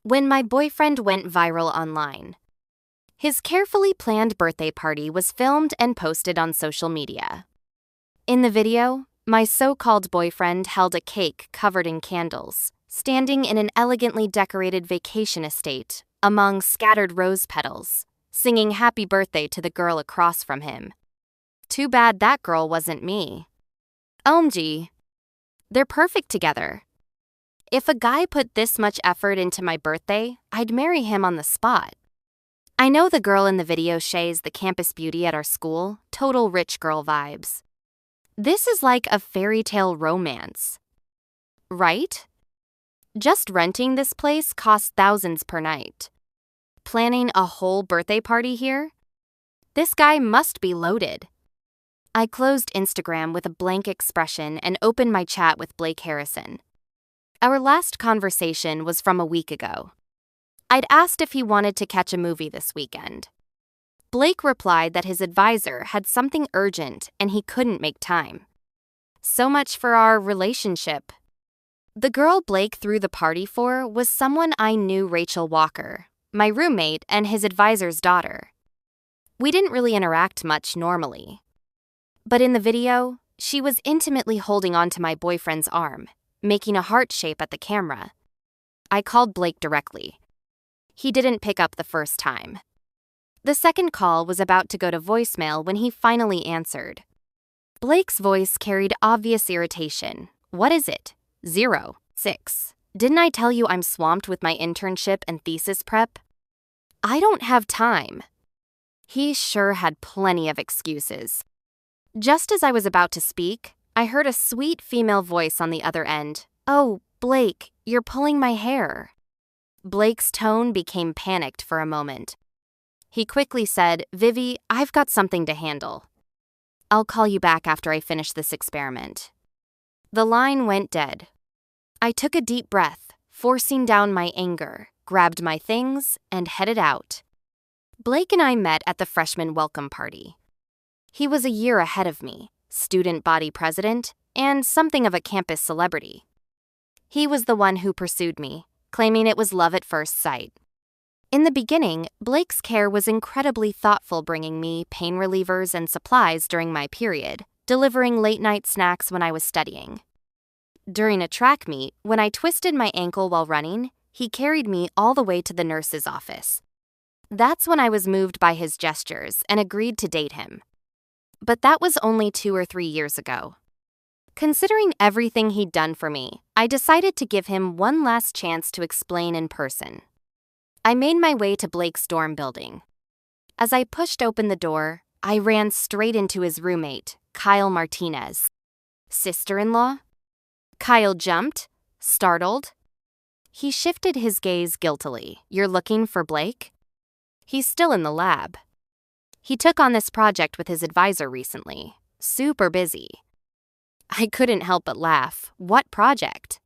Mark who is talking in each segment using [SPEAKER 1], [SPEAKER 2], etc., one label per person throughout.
[SPEAKER 1] When my boyfriend went viral online. His carefully planned birthday party was filmed and posted on social media. In the video, my so-called boyfriend held a cake covered in candles, standing in an elegantly decorated vacation estate among scattered rose petals, singing happy birthday to the girl across from him. Too bad that girl wasn't me. OMG. They're perfect together. If a guy put this much effort into my birthday, I'd marry him on the spot. I know the girl in the video shays the campus beauty at our school, total rich girl vibes. This is like a fairy tale romance. Right? Just renting this place costs thousands per night. Planning a whole birthday party here? This guy must be loaded. I closed Instagram with a blank expression and opened my chat with Blake Harrison. Our last conversation was from a week ago. I'd asked if he wanted to catch a movie this weekend. Blake replied that his advisor had something urgent and he couldn't make time. So much for our relationship. The girl Blake threw the party for was someone I knew, Rachel Walker, my roommate and his advisor's daughter. We didn't really interact much normally. But in the video, she was intimately holding onto my boyfriend's arm, making a heart shape at the camera. I called Blake directly. He didn't pick up the first time. The second call was about to go to voicemail when he finally answered. Blake's voice carried obvious irritation. What is it? 06. Didn't I tell you I'm swamped with my internship and thesis prep? I don't have time. He sure had plenty of excuses. Just as I was about to speak, I heard a sweet female voice on the other end. Oh, Blake, you're pulling my hair. Blake's tone became panicked for a moment. He quickly said, Vivi, I've got something to handle. I'll call you back after I finish this experiment. The line went dead. I took a deep breath, forcing down my anger, grabbed my things, and headed out. Blake and I met at the freshman welcome party. He was a year ahead of me, student body president, and something of a campus celebrity. He was the one who pursued me, claiming it was love at first sight. In the beginning, Blake's care was incredibly thoughtful, bringing me pain relievers and supplies during my period, delivering late-night snacks when I was studying. During a track meet, when I twisted my ankle while running, he carried me all the way to the nurse's office. That's when I was moved by his gestures and agreed to date him. But that was only 2 or 3 years ago. Considering everything he'd done for me, I decided to give him one last chance to explain in person. I made my way to Blake's dorm building. As I pushed open the door, I ran straight into his roommate, Kyle Martinez. Sister-in-law? Kyle jumped, startled. He shifted his gaze guiltily. You're looking for Blake? He's still in the lab. He took on this project with his advisor recently. Super busy. I couldn't help but laugh. What project?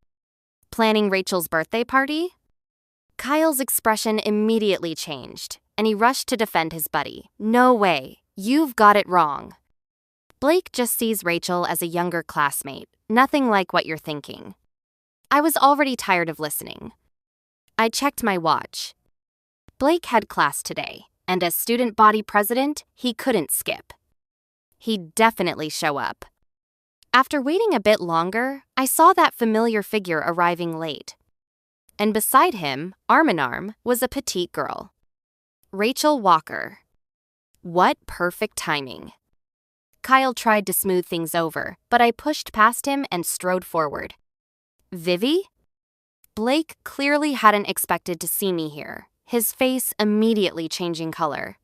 [SPEAKER 1] Planning Rachel's birthday party? Kyle's expression immediately changed, and he rushed to defend his buddy. No way. You've got it wrong. Blake just sees Rachel as a younger classmate, nothing like what you're thinking. I was already tired of listening. I checked my watch. Blake had class today, and as student body president, he couldn't skip. He'd definitely show up. After waiting a bit longer, I saw that familiar figure arriving late. And beside him, arm in arm, was a petite girl. Rachel Walker. What perfect timing. Kyle tried to smooth things over, but I pushed past him and strode forward. Vivi? Blake clearly hadn't expected to see me here, his face immediately changing color.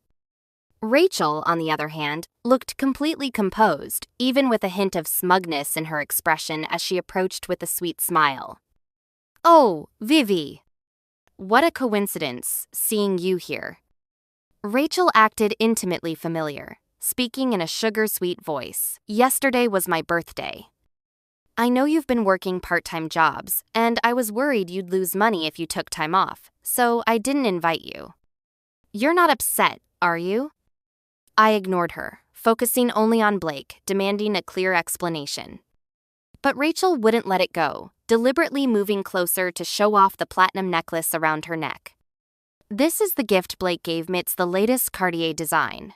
[SPEAKER 1] Rachel, on the other hand, looked completely composed, even with a hint of smugness in her expression as she approached with a sweet smile. Oh, Vivi! What a coincidence, seeing you here. Rachel acted intimately familiar, speaking in a sugar-sweet voice. Yesterday was my birthday. I know you've been working part-time jobs, and I was worried you'd lose money if you took time off, so I didn't invite you. You're not upset, are you? I ignored her, focusing only on Blake, demanding a clear explanation. But Rachel wouldn't let it go, deliberately moving closer to show off the platinum necklace around her neck. This is the gift Blake gave me. It's the latest Cartier design.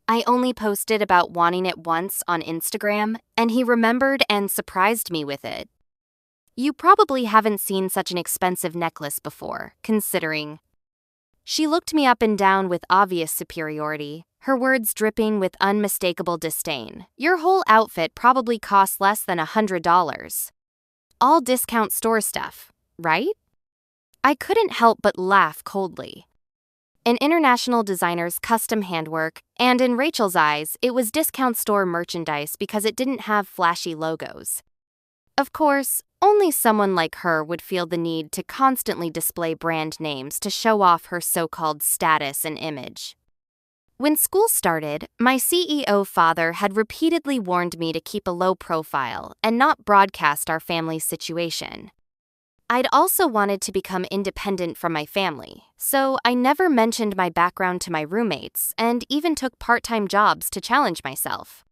[SPEAKER 1] I only posted about wanting it once on Instagram, and he remembered and surprised me with it. You probably haven't seen such an expensive necklace before, considering. She looked me up and down with obvious superiority, her words dripping with unmistakable disdain. Your whole outfit probably costs less than $100. All discount store stuff, right? I couldn't help but laugh coldly. An international designer's custom handwork, and in Rachel's eyes, it was discount store merchandise because it didn't have flashy logos. Of course, only someone like her would feel the need to constantly display brand names to show off her so-called status and image. When school started, my CEO father had repeatedly warned me to keep a low profile and not broadcast our family's situation. I'd also wanted to become independent from my family, so I never mentioned my background to my roommates and even took part-time jobs to challenge myself.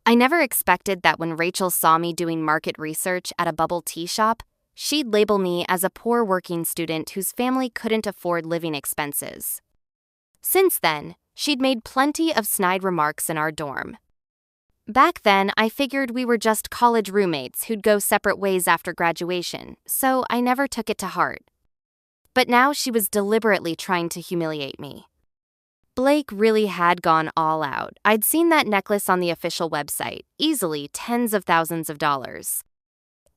[SPEAKER 1] I never expected that when Rachel saw me doing market research at a bubble tea shop, she'd label me as a poor working student whose family couldn't afford living expenses. Since then, she'd made plenty of snide remarks in our dorm. Back then, I figured we were just college roommates who'd go separate ways after graduation, so I never took it to heart. But now she was deliberately trying to humiliate me. Blake really had gone all out. I'd seen that necklace on the official website, easily tens of thousands of dollars.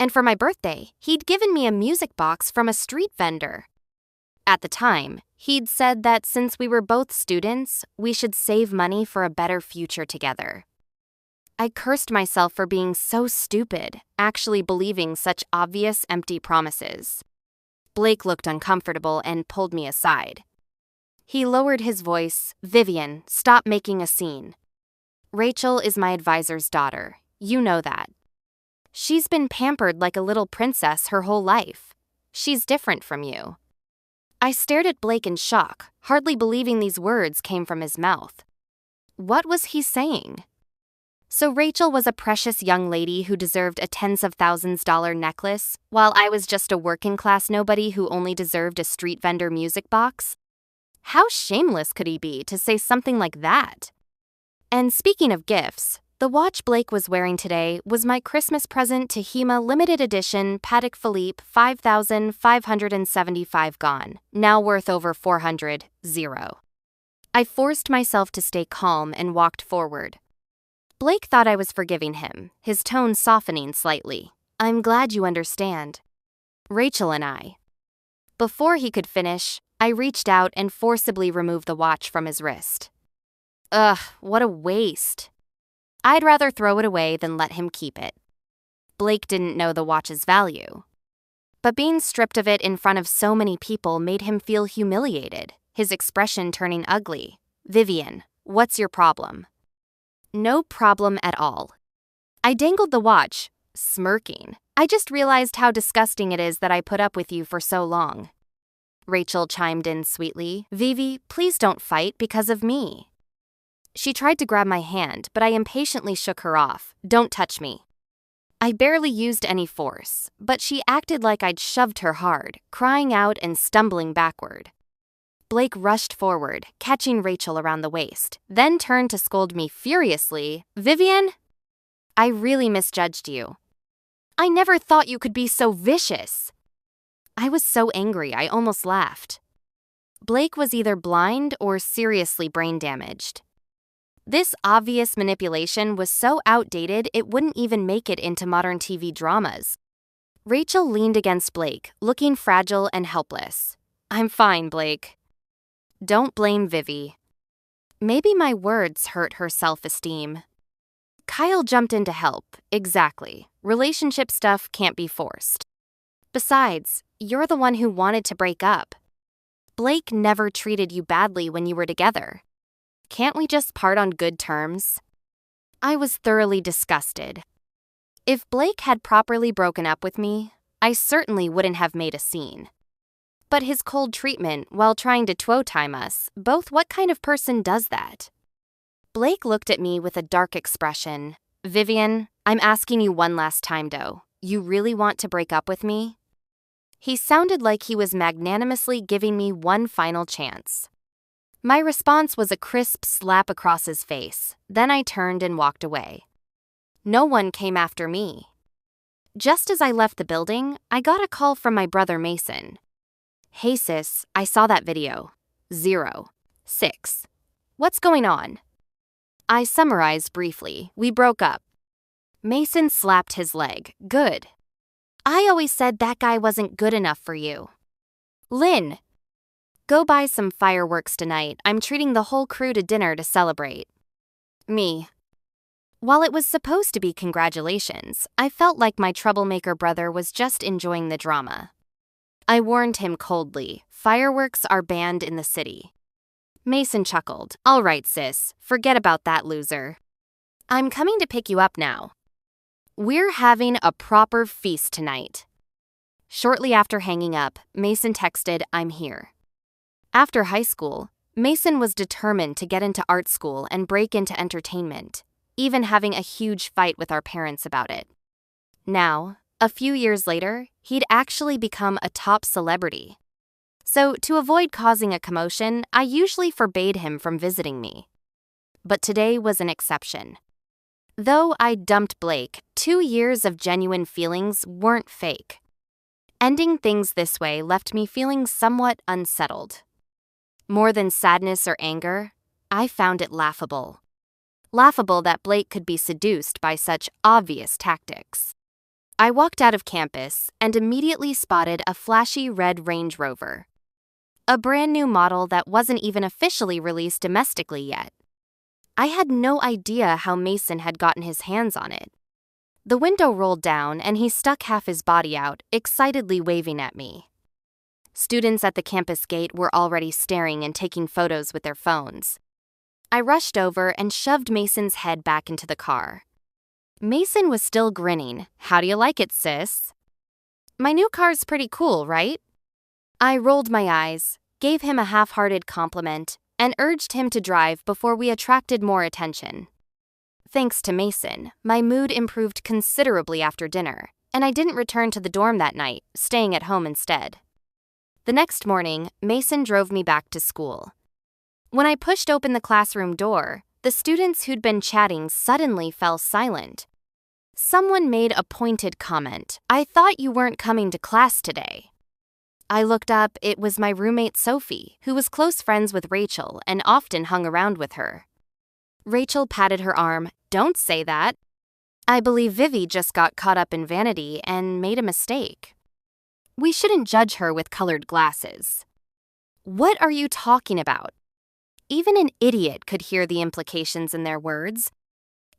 [SPEAKER 1] And for my birthday, he'd given me a music box from a street vendor. At the time, he'd said that since we were both students, we should save money for a better future together. I cursed myself for being so stupid, actually believing such obvious, empty promises. Blake looked uncomfortable and pulled me aside. He lowered his voice. Vivian, stop making a scene. Rachel is my advisor's daughter. You know that. She's been pampered like a little princess her whole life. She's different from you. I stared at Blake in shock, hardly believing these words came from his mouth. What was he saying? So Rachel was a precious young lady who deserved a tens of thousands dollar necklace, while I was just a working class nobody who only deserved a street vendor music box? How shameless could he be to say something like that? And speaking of gifts, the watch Blake was wearing today was my Christmas present to Hema limited edition Patek Philippe 5,575 gone, now worth over 400, zero. I forced myself to stay calm and walked forward. Blake thought I was forgiving him, his tone softening slightly. I'm glad you understand. Rachel and I. Before he could finish, I reached out and forcibly removed the watch from his wrist. Ugh, what a waste. I'd rather throw it away than let him keep it. Blake didn't know the watch's value. But being stripped of it in front of so many people made him feel humiliated, his expression turning ugly. Vivian, what's your problem? No problem at all. I dangled the watch, smirking. I just realized how disgusting it is that I put up with you for so long. Rachel chimed in sweetly. Vivi, please don't fight because of me. She tried to grab my hand, but I impatiently shook her off. Don't touch me. I barely used any force, but she acted like I'd shoved her hard, crying out and stumbling backward. Blake rushed forward, catching Rachel around the waist, then turned to scold me furiously. Vivian? I really misjudged you. I never thought you could be so vicious. I was so angry I almost laughed. Blake was either blind or seriously brain damaged. This obvious manipulation was so outdated it wouldn't even make it into modern TV dramas. Rachel leaned against Blake, looking fragile and helpless. I'm fine, Blake. Don't blame Vivi. Maybe my words hurt her self-esteem. Kyle jumped in to help. Exactly. Relationship stuff can't be forced. Besides, you're the one who wanted to break up. Blake never treated you badly when you were together. Can't we just part on good terms? I was thoroughly disgusted. If Blake had properly broken up with me, I certainly wouldn't have made a scene. But his cold treatment while trying to time us, both what kind of person does that? Blake looked at me with a dark expression. Vivian, I'm asking you one last time though. You really want to break up with me? He sounded like he was magnanimously giving me one final chance. My response was a crisp slap across his face. Then I turned and walked away. No one came after me. Just as I left the building, I got a call from my brother Mason. Hey sis, I saw that video. 06. What's going on? I summarized briefly. We broke up. Mason slapped his leg. Good. I always said that guy wasn't good enough for you. Lynn, go buy some fireworks tonight. I'm treating the whole crew to dinner to celebrate. Me. While it was supposed to be congratulations, I felt like my troublemaker brother was just enjoying the drama. I warned him coldly, fireworks are banned in the city. Mason chuckled. All right, sis, forget about that loser. I'm coming to pick you up now. We're having a proper feast tonight. Shortly after hanging up, Mason texted, I'm here. After high school, Mason was determined to get into art school and break into entertainment, even having a huge fight with our parents about it. Now, a few years later, he'd actually become a top celebrity. So, to avoid causing a commotion, I usually forbade him from visiting me. But today was an exception. Though I dumped Blake, 2 years of genuine feelings weren't fake. Ending things this way left me feeling somewhat unsettled. More than sadness or anger, I found it laughable. Laughable that Blake could be seduced by such obvious tactics. I walked out of campus and immediately spotted a flashy red Range Rover. A brand new model that wasn't even officially released domestically yet. I had no idea how Mason had gotten his hands on it. The window rolled down and he stuck half his body out, excitedly waving at me. Students at the campus gate were already staring and taking photos with their phones. I rushed over and shoved Mason's head back into the car. Mason was still grinning. How do you like it, sis? My new car's pretty cool, right? I rolled my eyes, gave him a half-hearted compliment, and urged him to drive before we attracted more attention. Thanks to Mason, my mood improved considerably after dinner, and I didn't return to the dorm that night, staying at home instead. The next morning, Mason drove me back to school. When I pushed open the classroom door, the students who'd been chatting suddenly fell silent. Someone made a pointed comment. I thought you weren't coming to class today. I looked up. It was my roommate Sophie, who was close friends with Rachel and often hung around with her. Rachel patted her arm. Don't say that. I believe Vivi just got caught up in vanity and made a mistake. We shouldn't judge her with colored glasses. What are you talking about? Even an idiot could hear the implications in their words.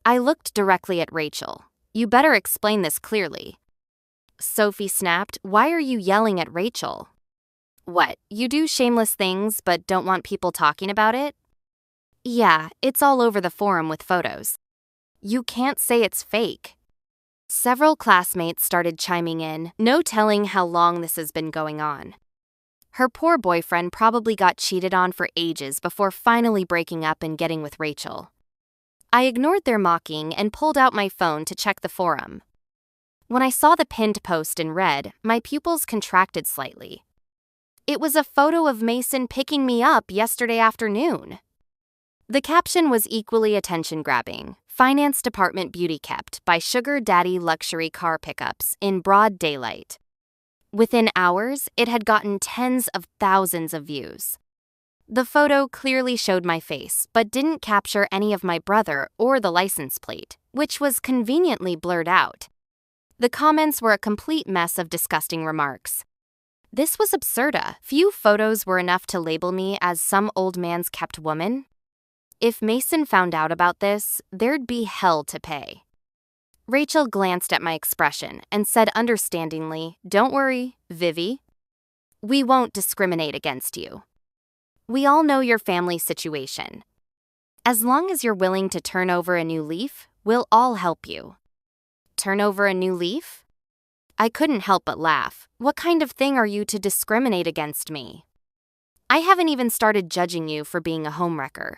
[SPEAKER 1] I looked directly at Rachel. You better explain this clearly. Sophie snapped. Why are you yelling at Rachel? What, you do shameless things but don't want people talking about it? Yeah, it's all over the forum with photos. You can't say it's fake. Several classmates started chiming in, no telling how long this has been going on. Her poor boyfriend probably got cheated on for ages before finally breaking up and getting with Rachel. I ignored their mocking and pulled out my phone to check the forum. When I saw the pinned post in red, my pupils contracted slightly. It was a photo of Mason picking me up yesterday afternoon. The caption was equally attention-grabbing. Finance Department beauty kept by Sugar Daddy Luxury Car Pickups in broad daylight. Within hours, it had gotten tens of thousands of views. The photo clearly showed my face, but didn't capture any of my brother or the license plate, which was conveniently blurred out. The comments were a complete mess of disgusting remarks. This was absurda. Few photos were enough to label me as some old man's kept woman. If Mason found out about this, there'd be hell to pay. Rachel glanced at my expression and said understandingly, Don't worry, Vivi. We won't discriminate against you. We all know your family situation. As long as you're willing to turn over a new leaf, we'll all help you. Turn over a new leaf? I couldn't help but laugh. What kind of thing are you to discriminate against me? I haven't even started judging you for being a homewrecker.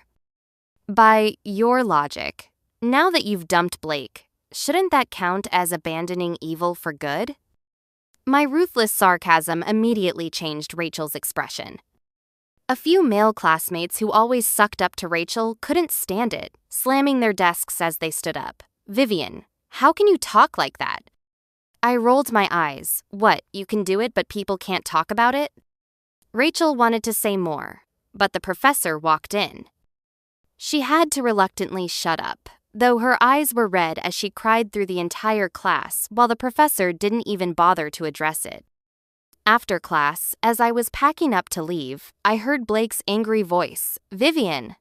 [SPEAKER 1] By your logic, Now that you've dumped Blake, shouldn't that count as abandoning evil for good? My ruthless sarcasm immediately changed Rachel's expression. A few male classmates who always sucked up to Rachel couldn't stand it, slamming their desks as they stood up. Vivian, how can you talk like that? I rolled my eyes. What, you can do it but people can't talk about it? Rachel wanted to say more, but the professor walked in. She had to reluctantly shut up, though her eyes were red as she cried through the entire class while the professor didn't even bother to address it. After class, as I was packing up to leave, I heard Blake's angry voice, "Vivian."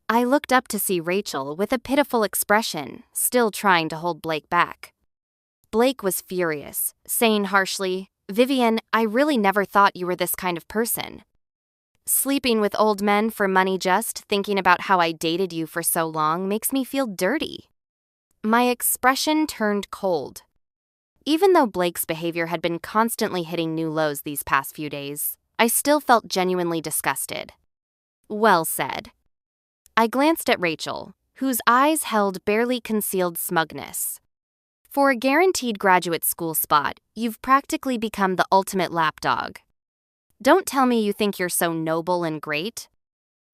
[SPEAKER 1] I looked up to see Rachel with a pitiful expression, still trying to hold Blake back. Blake was furious, saying harshly, "Vivian, I really never thought you were this kind of person. Sleeping with old men for money, just thinking about how I dated you for so long makes me feel dirty." My expression turned cold. Even though Blake's behavior had been constantly hitting new lows these past few days, I still felt genuinely disgusted. Well said. I glanced at Rachel, whose eyes held barely concealed smugness. For a guaranteed graduate school spot, you've practically become the ultimate lapdog. Don't tell me you think you're so noble and great.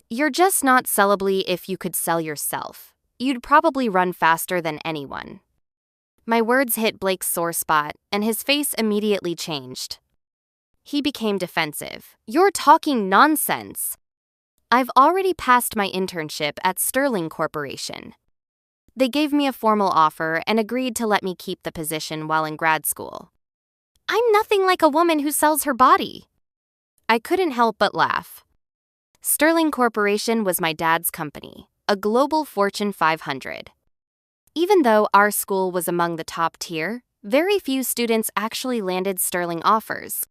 [SPEAKER 1] You're just not sellably if you could sell yourself. You'd probably run faster than anyone. My words hit Blake's sore spot, and his face immediately changed. He became defensive. "You're talking nonsense. I've already passed my internship at Sterling Corporation. They gave me a formal offer and agreed to let me keep the position while in grad school. I'm nothing like a woman who sells her body." I couldn't help but laugh. Sterling Corporation was my dad's company, a global Fortune 500. Even though our school was among the top tier, very few students actually landed Sterling offers.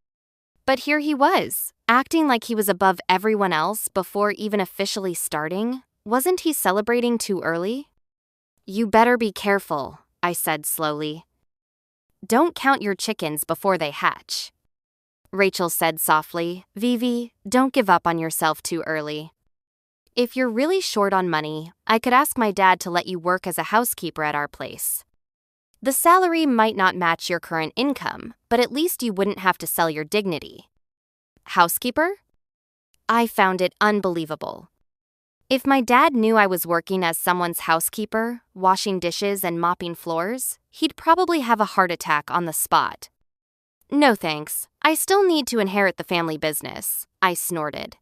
[SPEAKER 1] But here he was, acting like he was above everyone else before even officially starting. Wasn't he celebrating too early? "You better be careful," I said slowly. "Don't count your chickens before they hatch." Rachel said softly, "Vivi, don't give up on yourself too early. If you're really short on money, I could ask my dad to let you work as a housekeeper at our place. The salary might not match your current income, but at least you wouldn't have to sell your dignity." Housekeeper? I found it unbelievable. If my dad knew I was working as someone's housekeeper, washing dishes and mopping floors, he'd probably have a heart attack on the spot. "No thanks, I still need to inherit the family business," I snorted.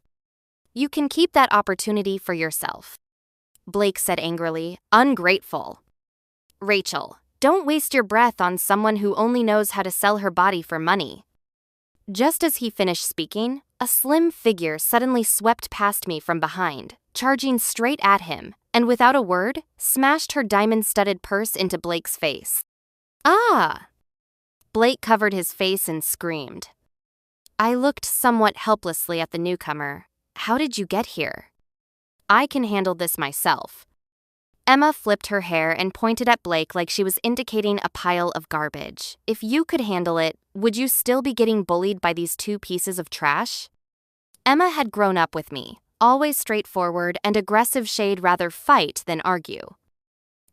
[SPEAKER 1] "You can keep that opportunity for yourself." Blake said angrily, "Ungrateful." "Rachel, don't waste your breath on someone who only knows how to sell her body for money." Just as he finished speaking, a slim figure suddenly swept past me from behind, charging straight at him, and without a word, smashed her diamond-studded purse into Blake's face. "Ah!" Blake covered his face and screamed. I looked somewhat helplessly at the newcomer. "How did you get here?" "I can handle this myself." Emma flipped her hair and pointed at Blake like she was indicating a pile of garbage. "If you could handle it, would you still be getting bullied by these two pieces of trash?" Emma had grown up with me, always straightforward and aggressive, shade rather fight than argue.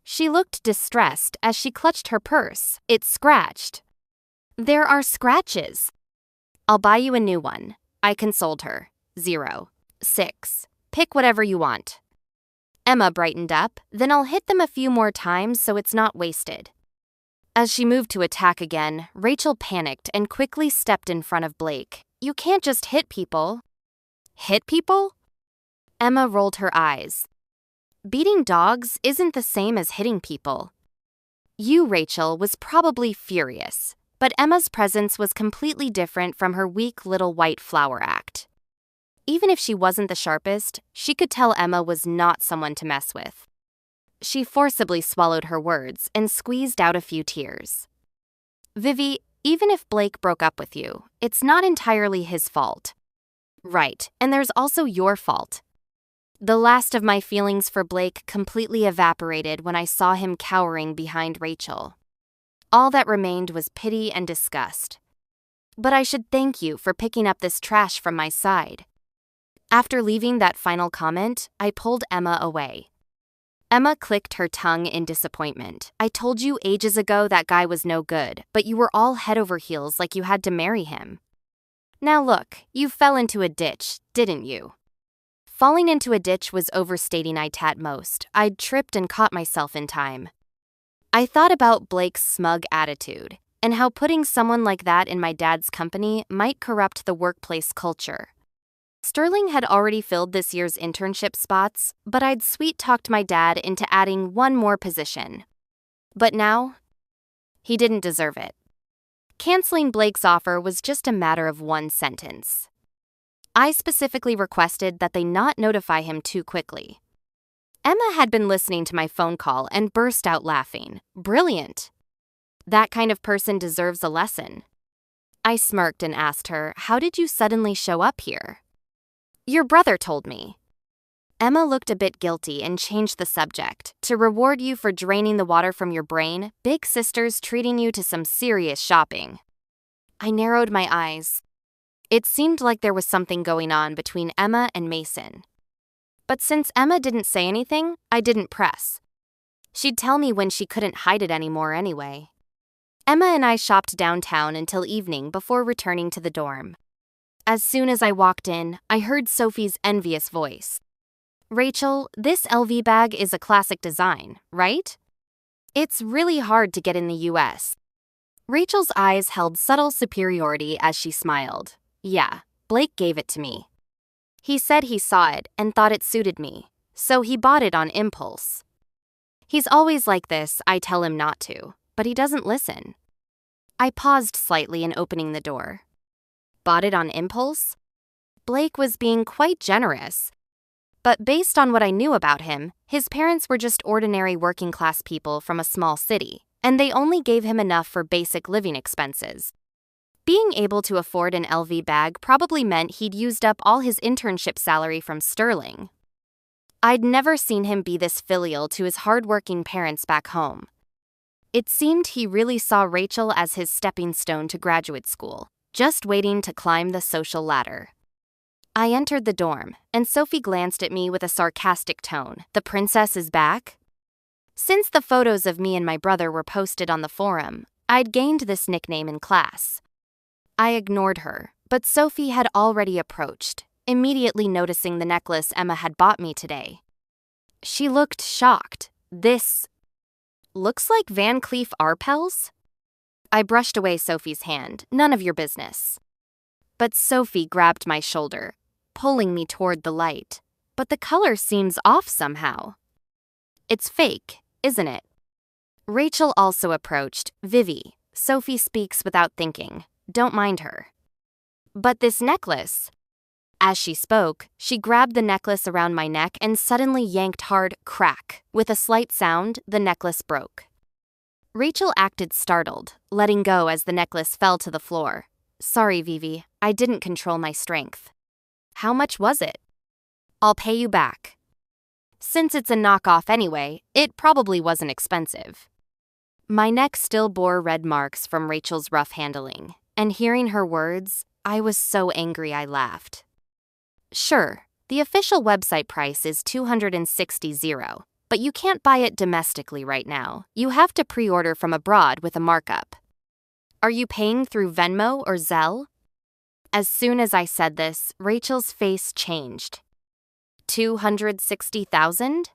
[SPEAKER 1] She looked distressed as she clutched her purse. "It's scratched." "There are scratches." "I'll buy you a new one," I consoled her. 0, 6. Pick whatever you want. Emma brightened up. "Then I'll hit them a few more times so it's not wasted." As she moved to attack again, Rachel panicked and quickly stepped in front of Blake. "You can't just hit people." "Hit people?" Emma rolled her eyes. "Beating dogs isn't the same as hitting people." You, Rachel, was probably furious, but Emma's presence was completely different from her weak little white flower act. Even if she wasn't the sharpest, she could tell Emma was not someone to mess with. She forcibly swallowed her words and squeezed out a few tears. "Vivi, even if Blake broke up with you, it's not entirely his fault." "Right, and there's also your fault." The last of my feelings for Blake completely evaporated when I saw him cowering behind Rachel. All that remained was pity and disgust. "But I should thank you for picking up this trash from my side." After leaving that final comment, I pulled Emma away. Emma clicked her tongue in disappointment. I told you ages ago that guy was no good, but you were all head over heels like you had to marry him. Now look, you fell into a ditch, didn't you? Falling into a ditch was overstating it at most. I'd tripped and caught myself in time. I thought about Blake's smug attitude, and how putting someone like that in my dad's company might corrupt the workplace culture. Sterling had already filled this year's internship spots, but I'd sweet-talked my dad into adding one more position. But now, he didn't deserve it. Canceling Blake's offer was just a matter of one sentence. I specifically requested that they not notify him too quickly. Emma had been listening to my phone call and burst out laughing. Brilliant. That kind of person deserves a lesson. I smirked and asked her, "How did you suddenly show up here?" "Your brother told me." Emma looked a bit guilty and changed the subject. "To reward you for draining the water from your brain, Big Sister's treating you to some serious shopping." I narrowed my eyes. It seemed like there was something going on between Emma and Mason. But since Emma didn't say anything, I didn't press. She'd tell me when she couldn't hide it anymore anyway. Emma and I shopped downtown until evening before returning to the dorm. As soon as I walked in, I heard Sophie's envious voice. "Rachel, this LV bag is a classic design, right? It's really hard to get in the US." Rachel's eyes held subtle superiority as she smiled. "Yeah, Blake gave it to me. He said he saw it and thought it suited me, so he bought it on impulse. He's always like this, I tell him not to, but he doesn't listen." I paused slightly in opening the door. Bought it on impulse? Blake was being quite generous. But based on what I knew about him, his parents were just ordinary working-class people from a small city, and they only gave him enough for basic living expenses. Being able to afford an LV bag probably meant he'd used up all his internship salary from Sterling. I'd never seen him be this filial to his hard-working parents back home. It seemed he really saw Rachel as his stepping stone to graduate school, just waiting to climb the social ladder. I entered the dorm, and Sophie glanced at me with a sarcastic tone. "The princess is back?" Since the photos of me and my brother were posted on the forum, I'd gained this nickname in class. I ignored her, but Sophie had already approached, immediately noticing the necklace Emma had bought me today. She looked shocked. "This looks like Van Cleef Arpels?" I brushed away Sophie's hand. "None of your business." But Sophie grabbed my shoulder, pulling me toward the light. "But the color seems off somehow." "It's fake, isn't it?" Rachel also approached. "Vivi, Sophie speaks without thinking. Don't mind her." "But this necklace..." As she spoke, she grabbed the necklace around my neck and suddenly yanked hard, crack. With a slight sound, the necklace broke. Rachel acted startled, letting go as the necklace fell to the floor. "Sorry, Vivi, I didn't control my strength." "How much was it?" "I'll pay you back." Since it's a knockoff anyway, it probably wasn't expensive. My neck still bore red marks from Rachel's rough handling, and hearing her words, I was so angry I laughed. "Sure, the official website price is $260, but you can't buy it domestically right now. You have to pre-order from abroad with a markup. Are you paying through Venmo or Zelle?" As soon as I said this, Rachel's face changed. $260,000?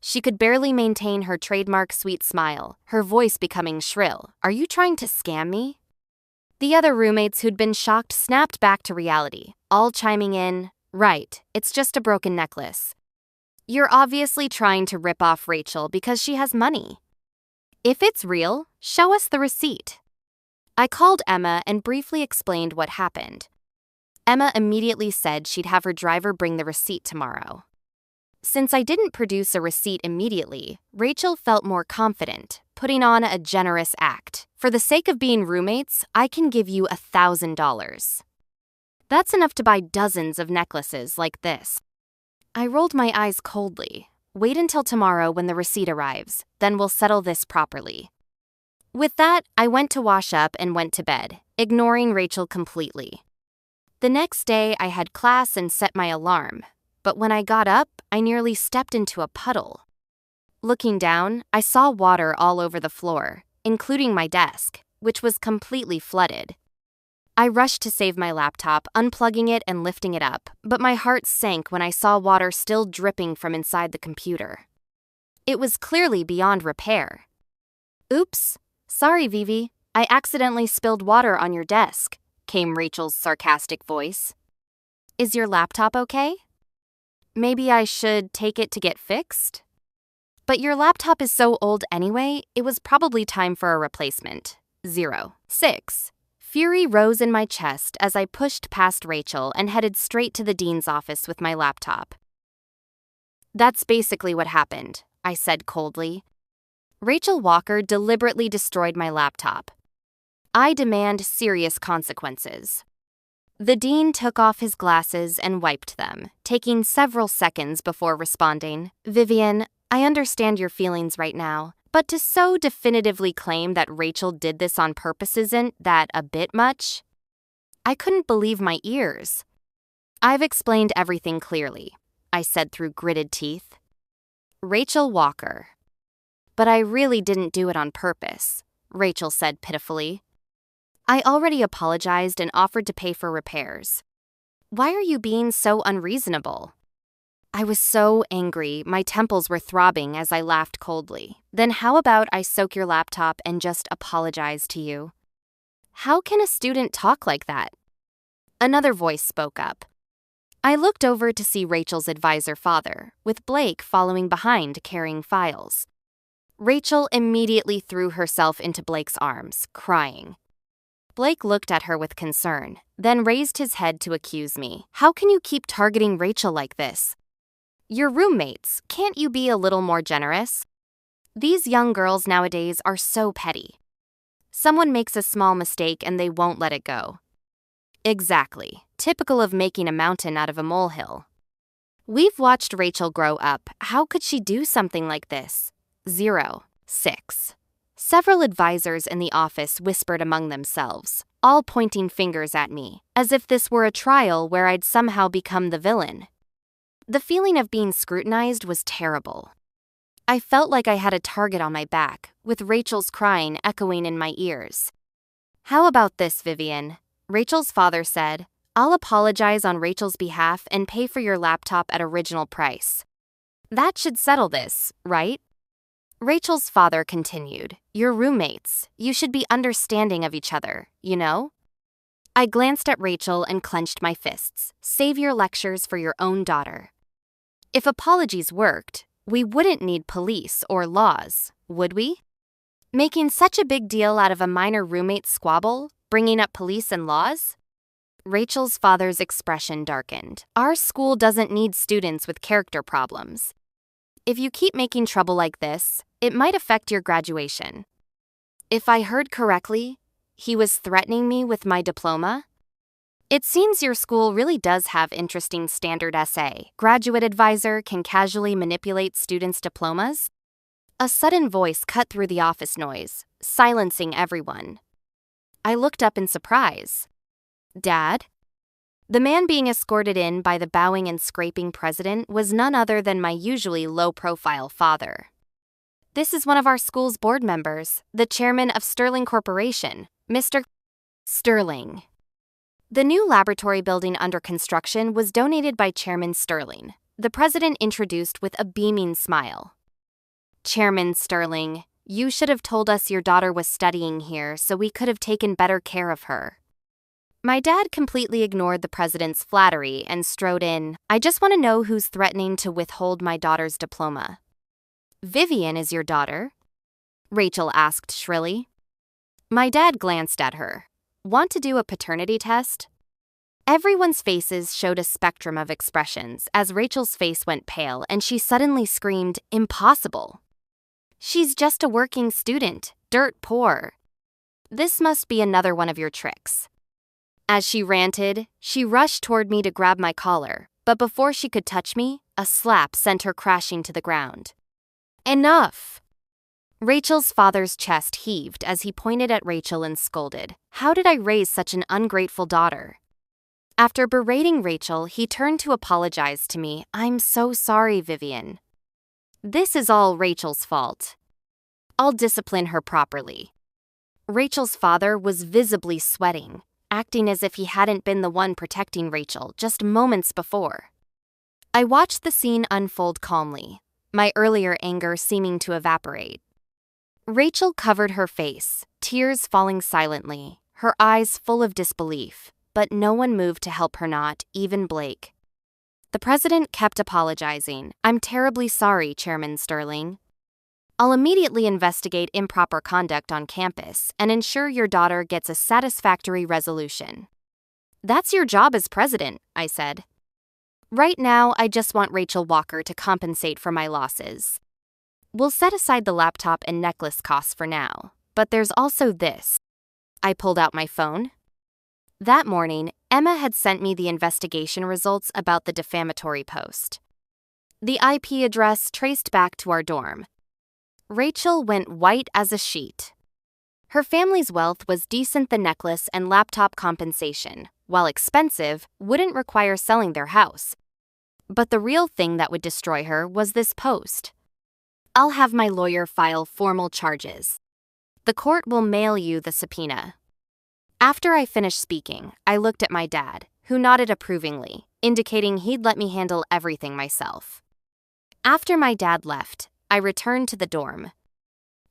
[SPEAKER 1] She could barely maintain her trademark sweet smile, her voice becoming shrill. "Are you trying to scam me?" The other roommates who'd been shocked snapped back to reality, all chiming in, "Right, it's just a broken necklace. You're obviously trying to rip off Rachel because she has money. If it's real, show us the receipt." I called Emma and briefly explained what happened. Emma immediately said she'd have her driver bring the receipt tomorrow. Since I didn't produce a receipt immediately, Rachel felt more confident, putting on a generous act. "For the sake of being roommates, I can give you $1,000. That's enough to buy dozens of necklaces like this." I rolled my eyes coldly. "Wait until tomorrow when the receipt arrives, then we'll settle this properly." With that, I went to wash up and went to bed, ignoring Rachel completely. The next day, I had class and set my alarm, but when I got up, I nearly stepped into a puddle. Looking down, I saw water all over the floor, including my desk, which was completely flooded. I rushed to save my laptop, unplugging it and lifting it up, but my heart sank when I saw water still dripping from inside the computer. It was clearly beyond repair. "Oops, sorry, Vivi, I accidentally spilled water on your desk," came Rachel's sarcastic voice. "Is your laptop okay? Maybe I should take it to get fixed?" "But your laptop is so old anyway, it was probably time for a replacement." 06. Fury rose in my chest as I pushed past Rachel and headed straight to the dean's office with my laptop. "That's basically what happened," I said coldly. "Rachel Walker deliberately destroyed my laptop. I demand serious consequences." The dean took off his glasses and wiped them, taking several seconds before responding. "Vivian, I understand your feelings right now, but to so definitively claim that Rachel did this on purpose, isn't that a bit much?" I couldn't believe my ears. "I've explained everything clearly," I said through gritted teeth. "Rachel Walker." "But I really didn't do it on purpose," Rachel said pitifully. "I already apologized and offered to pay for repairs. Why are you being so unreasonable?" I was so angry, my temples were throbbing as I laughed coldly. "Then how about I soak your laptop and just apologize to you?" "How can a student talk like that?" Another voice spoke up. I looked over to see Rachel's advisor father, with Blake following behind carrying files. Rachel immediately threw herself into Blake's arms, crying. Blake looked at her with concern, then raised his head to accuse me. "How can you keep targeting Rachel like this? You're roommates, can't you be a little more generous? These young girls nowadays are so petty. Someone makes a small mistake and they won't let it go." "Exactly, typical of making a mountain out of a molehill. We've watched Rachel grow up, how could she do something like this?" 06. Several advisors in the office whispered among themselves, all pointing fingers at me, as if this were a trial where I'd somehow become the villain. The feeling of being scrutinized was terrible. I felt like I had a target on my back, with Rachel's crying echoing in my ears. "How about this, Vivian?" Rachel's father said. "I'll apologize on Rachel's behalf and pay for your laptop at original price. That should settle this, right?" Rachel's father continued. "You're roommates. You should be understanding of each other, you know?" I glanced at Rachel and clenched my fists. Save your lectures for your own daughter. If apologies worked, we wouldn't need police or laws, would we? Making such a big deal out of a minor roommate squabble, bringing up police and laws? Rachel's father's expression darkened. "Our school doesn't need students with character problems. If you keep making trouble like this, it might affect your graduation." If I heard correctly, he was threatening me with my diploma? "It seems your school really does have interesting standard essay. Graduate advisor can casually manipulate students' diplomas?" A sudden voice cut through the office noise, silencing everyone. I looked up in surprise. "Dad?" The man being escorted in by the bowing and scraping president was none other than my usually low-profile father. "This is one of our school's board members, the chairman of Sterling Corporation, Mr. Sterling." The new laboratory building under construction was donated by Chairman Sterling, the president introduced with a beaming smile. "Chairman Sterling, you should have told us your daughter was studying here so we could have taken better care of her." My dad completely ignored the president's flattery and strode in. "I just want to know who's threatening to withhold my daughter's diploma." "Vivian is your daughter?" Rachel asked shrilly. My dad glanced at her. "Want to do a paternity test?" Everyone's faces showed a spectrum of expressions as Rachel's face went pale and she suddenly screamed, "Impossible! She's just a working student, dirt poor. This must be another one of your tricks." As she ranted, she rushed toward me to grab my collar, but before she could touch me, a slap sent her crashing to the ground. "Enough!" Rachel's father's chest heaved as he pointed at Rachel and scolded. How did I raise such an ungrateful daughter? After berating Rachel, he turned to apologize to me. "I'm so sorry, Vivian." This is all Rachel's fault. I'll discipline her properly. Rachel's father was visibly sweating, acting as if he hadn't been the one protecting Rachel just moments before. I watched the scene unfold calmly, my earlier anger seeming to evaporate. Rachel covered her face, tears falling silently, her eyes full of disbelief, but no one moved to help her, not even Blake. The president kept apologizing. "I'm terribly sorry, Chairman Sterling. I'll immediately investigate improper conduct on campus and ensure your daughter gets a satisfactory resolution." "That's your job as president," I said. "Right now, I just want Rachel Walker to compensate for my losses. We'll set aside the laptop and necklace costs for now, but there's also this." I pulled out my phone. That morning, Emma had sent me the investigation results about the defamatory post. The IP address traced back to our dorm. Rachel went white as a sheet. Her family's wealth was decent. The necklace and laptop compensation, while expensive, wouldn't require selling their house. But the real thing that would destroy her was this post. "I'll have my lawyer file formal charges. The court will mail you the subpoena." After I finished speaking, I looked at my dad, who nodded approvingly, indicating he'd let me handle everything myself. After my dad left, I returned to the dorm.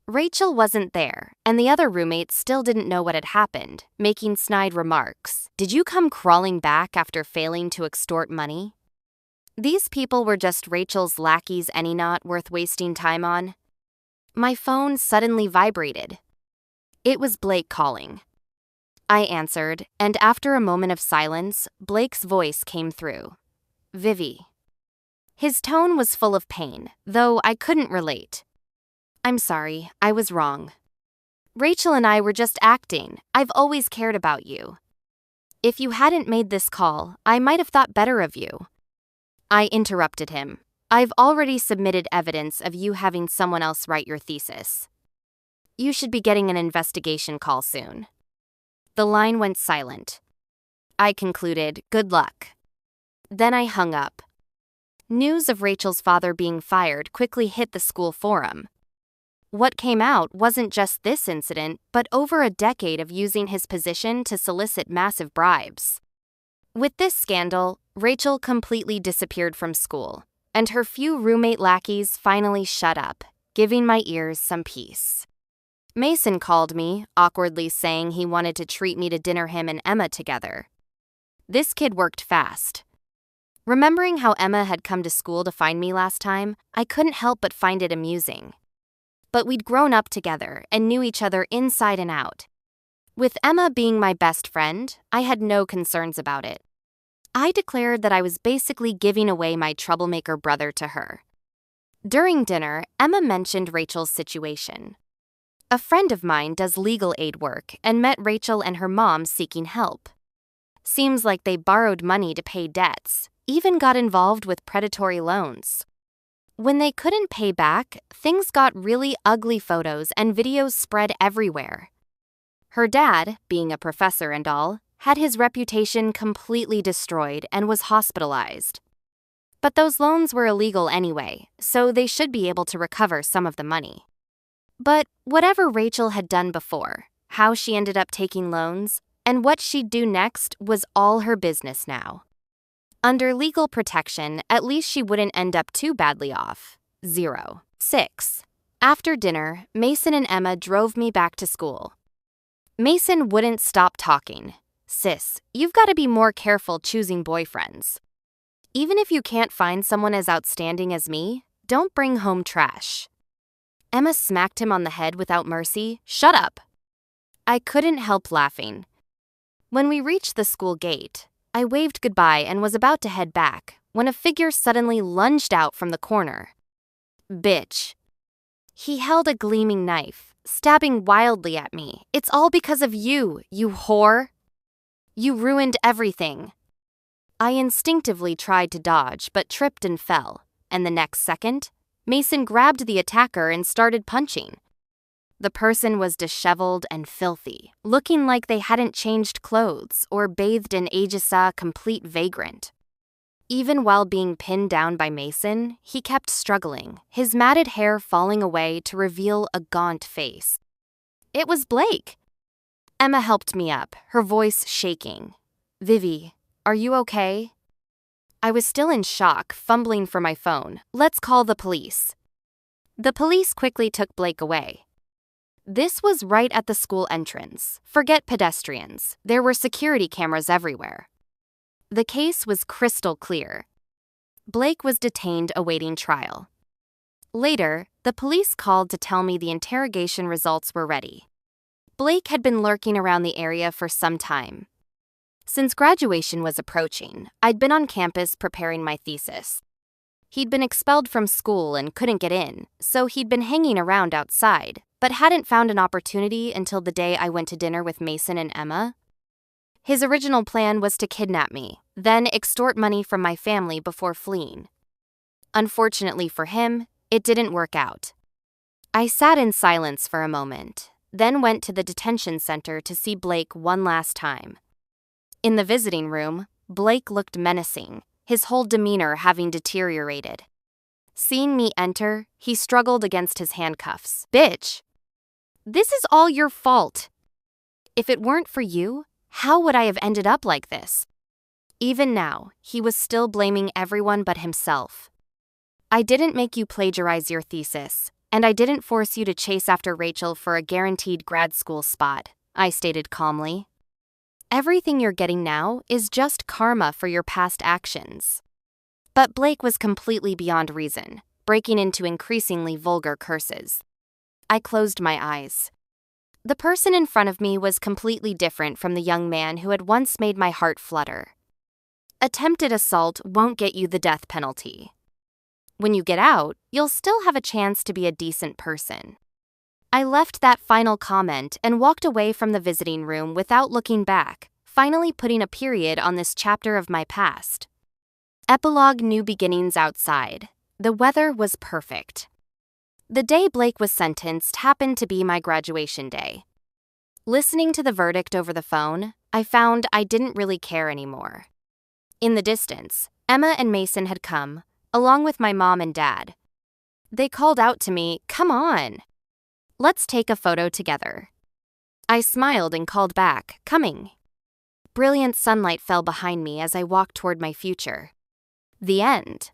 [SPEAKER 1] Rachel wasn't there, and the other roommates still didn't know what had happened, making snide remarks. "Did you come crawling back after failing to extort money?" These people were just Rachel's lackeys, any not worth wasting time on. My phone suddenly vibrated. It was Blake calling. I answered, and after a moment of silence, Blake's voice came through. "Vivi." His tone was full of pain, though I couldn't relate. "I'm sorry, I was wrong. Rachel and I were just acting. I've always cared about you. If you hadn't made this call, I might have thought better of you." I interrupted him. "I've already submitted evidence of you having someone else write your thesis. You should be getting an investigation call soon." The line went silent. I concluded, "Good luck." Then I hung up. News of Rachel's father being fired quickly hit the school forum. What came out wasn't just this incident, but over a decade of using his position to solicit massive bribes. With this scandal, Rachel completely disappeared from school, and her few roommate lackeys finally shut up, giving my ears some peace. Mason called me, awkwardly saying he wanted to treat me to dinner, him and Emma together. This kid worked fast. Remembering how Emma had come to school to find me last time, I couldn't help but find it amusing. But we'd grown up together and knew each other inside and out. With Emma being my best friend, I had no concerns about it. I declared that I was basically giving away my troublemaker brother to her. During dinner, Emma mentioned Rachel's situation. A friend of mine does legal aid work and met Rachel and her mom seeking help. Seems like they borrowed money to pay debts, even got involved with predatory loans. When they couldn't pay back, things got really ugly. Photos and videos spread everywhere. Her dad, being a professor and all, had his reputation completely destroyed and was hospitalized. But those loans were illegal anyway, so they should be able to recover some of the money. But whatever Rachel had done before, how she ended up taking loans, and what she'd do next was all her business now. Under legal protection, at least she wouldn't end up too badly off. 6. After dinner, Mason and Emma drove me back to school. Mason wouldn't stop talking. "Sis, you've got to be more careful choosing boyfriends. Even if you can't find someone as outstanding as me, don't bring home trash." Emma smacked him on the head without mercy. "Shut up." I couldn't help laughing. When we reached the school gate, I waved goodbye and was about to head back when a figure suddenly lunged out from the corner. "Bitch." He held a gleaming knife, stabbing wildly at me. "It's all because of you, you whore. You ruined everything." I instinctively tried to dodge but tripped and fell, and the next second, Mason grabbed the attacker and started punching. The person was disheveled and filthy, looking like they hadn't changed clothes or bathed in Aegisa, complete vagrant. Even while being pinned down by Mason, he kept struggling, his matted hair falling away to reveal a gaunt face. It was Blake. Emma helped me up, her voice shaking. "Vivi, are you okay?" I was still in shock, fumbling for my phone. "Let's call the police." The police quickly took Blake away. This was right at the school entrance. Forget pedestrians. There were security cameras everywhere. The case was crystal clear. Blake was detained awaiting trial. Later, the police called to tell me the interrogation results were ready. Blake had been lurking around the area for some time. Since graduation was approaching, I'd been on campus preparing my thesis. He'd been expelled from school and couldn't get in, so he'd been hanging around outside, but hadn't found an opportunity until the day I went to dinner with Mason and Emma. His original plan was to kidnap me, then extort money from my family before fleeing. Unfortunately for him, it didn't work out. I sat in silence for a moment, then went to the detention center to see Blake one last time. In the visiting room, Blake looked menacing, his whole demeanor having deteriorated. Seeing me enter, he struggled against his handcuffs. "Bitch! This is all your fault. If it weren't for you, how would I have ended up like this?" Even now, he was still blaming everyone but himself. "I didn't make you plagiarize your thesis, and I didn't force you to chase after Rachel for a guaranteed grad school spot," I stated calmly. "Everything you're getting now is just karma for your past actions." But Blake was completely beyond reason, breaking into increasingly vulgar curses. I closed my eyes. The person in front of me was completely different from the young man who had once made my heart flutter. Attempted assault won't get you the death penalty. When you get out, you'll still have a chance to be a decent person. I left that final comment and walked away from the visiting room without looking back, finally putting a period on this chapter of my past. Epilogue: New beginnings outside. The weather was perfect. The day Blake was sentenced happened to be my graduation day. Listening to the verdict over the phone, I found I didn't really care anymore. In the distance, Emma and Mason had come, along with my mom and dad. They called out to me, "Come on. Let's take a photo together." I smiled and called back, "Coming." Brilliant sunlight fell behind me as I walked toward my future. The end.